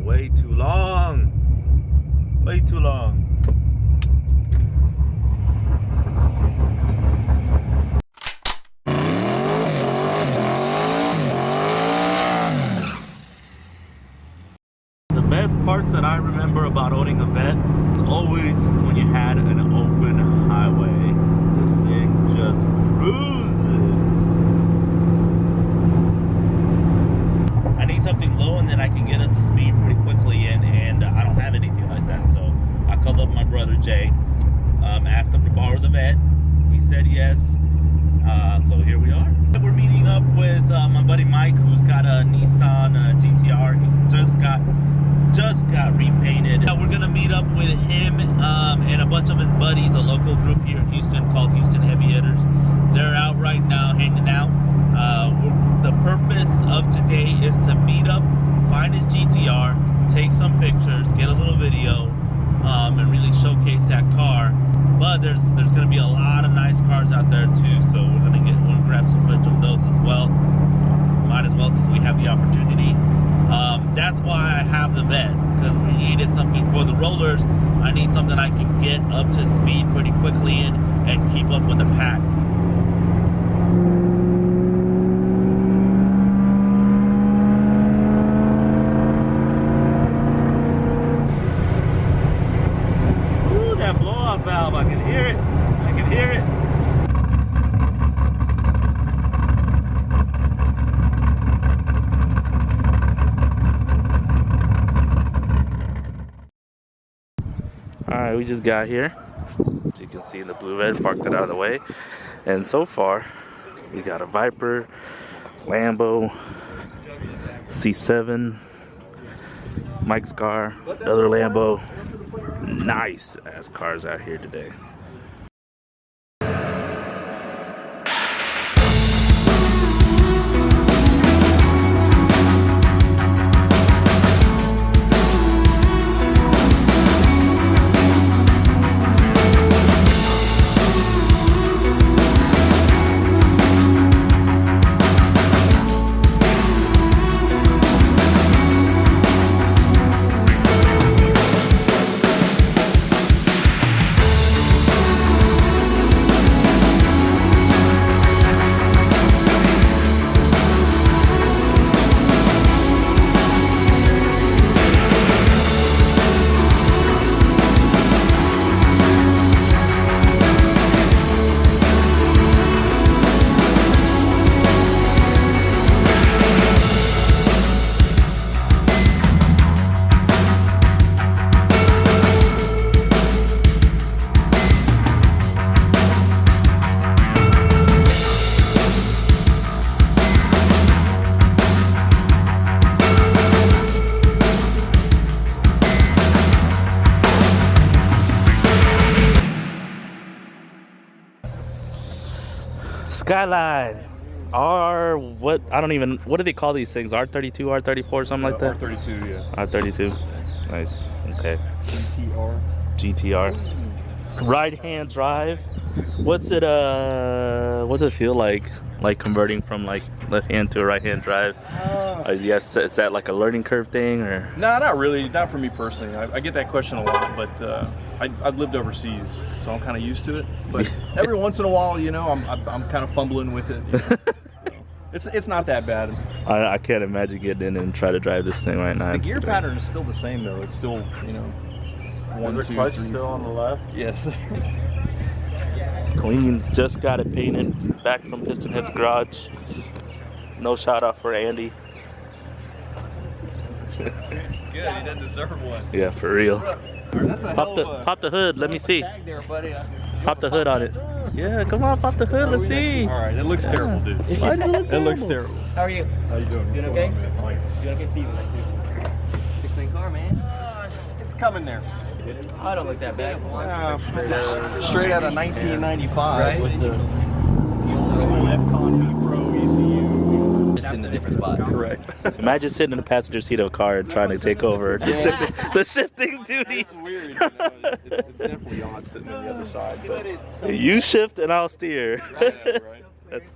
way too long. Way too long. The best parts that I remember about owning a Vet was always when you had an open highway. This thing just cruises. I need something low and then I can get up to speed pretty quickly, and I don't have anything like that. So I called up my brother Jay, asked him to borrow the Vet. He said yes. So here we are. We're meeting up with my buddy Mike, who's got a Nissan GTR. He just got repainted. We're gonna meet up with him and a bunch of his buddies, a local group here in Houston called Houston Heavy Hitters. They're out right now hanging out. The purpose of today is to meet up, find his GTR, take some pictures, get a little video, and really showcase that car. But there's gonna be a lot of nice cars out there too, so we're gonna grab some footage of those as well. Might as well, since we have the opportunity. That's why I have the Vet, because we needed something for the rollers. I need something I can get up to speed pretty quickly in and keep up with the pack. Ooh, that blow-off valve, I can hear it. I can hear it. Alright, we just got here. As you can see in the blue red, parked it out of the way. And so far, we got a Viper, Lambo, C7, Mike's car, another Lambo. Nice ass cars out here today. Skyline. What do they call these things? R32, R34, something like that? R32, yeah. R32. Nice. Okay. GTR. Right hand drive. What's it feel like converting from like left hand to a right hand drive? Yes, is that like a learning curve thing, or? No, not really. Not for me personally. I get that question a lot, but I've lived overseas, so I'm kind of used to it. But every once in a while, you know, I'm kind of fumbling with it. You know? So it's not that bad. I can't imagine getting in and try to drive this thing right now. The gear pattern is still the same though. It's still, you know, 1, 2, 3. Clutch still on the left? Yes. Clean. Just got it painted. Back from Piston Head's garage. No shout out for Andy. Good. He doesn't deserve one. Yeah, for real. That's a Pop the hood. Let me see. There, buddy. Pop the hood on it. Yeah, come on, pop the hood. Let's see. All right, it looks terrible, dude. Why does it look It looks terrible. How are you? How you doing? Doing okay? Doing okay, Steve? 6-lane car, man. It's coming there. I don't look that bad. It's straight out of 1995 Right? with the school F-Con Pro ECU. Just in a different spot. Correct. Imagine sitting in the passenger seat of a car and trying to take over the shifting duties. It's weird. You know? It's definitely odd sitting on the other side. But You shift and I'll steer. right. That's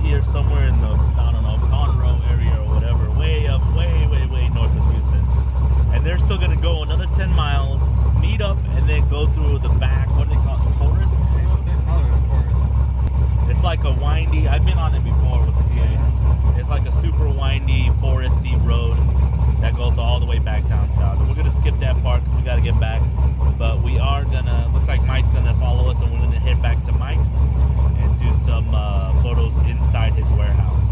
here somewhere in the, I don't know, Conroe area or whatever, way up, way north of Houston. And they're still gonna go another 10 miles, meet up, and then go through the back, what do they call it, the forest? It's like a windy, I've been on it before with the PA. It's like a super windy, foresty road that goes all the way back down south. And we're gonna skip that part because we gotta get back. But we are gonna, looks like Mike's gonna follow us, and we're gonna head back to Mike's and do some photos inside his warehouse.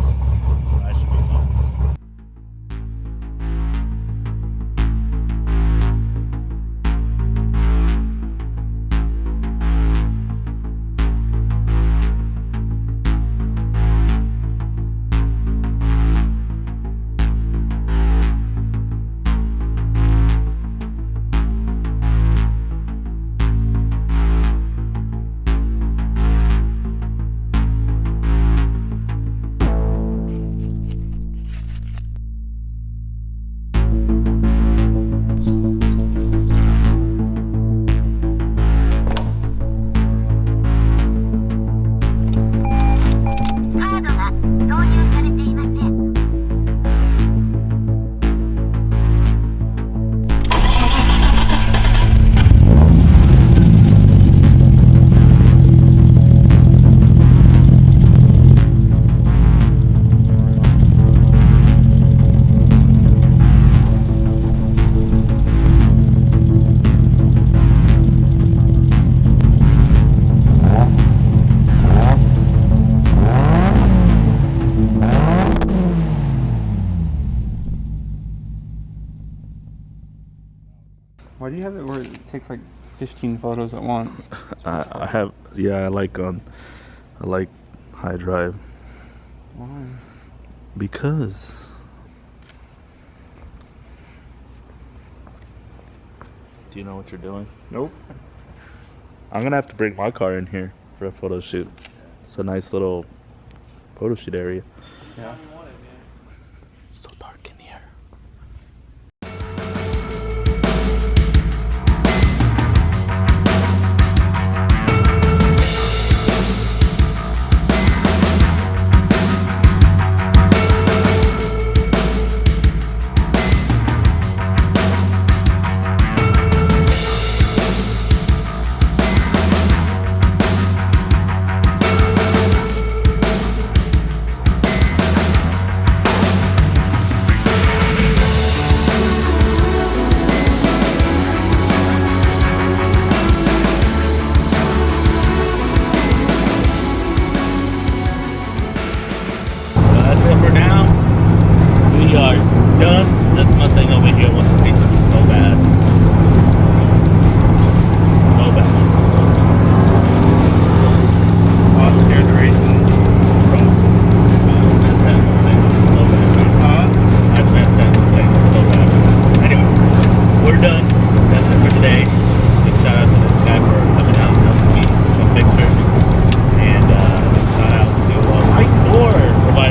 That should be fun. Why do you have it where it takes like 15 photos at once? I have, yeah, I like high drive. Why? Because do you know what you're doing? Nope. I'm gonna have to bring my car in here for a photo shoot. It's a nice little photo shoot area. Yeah. So dark in here.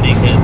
His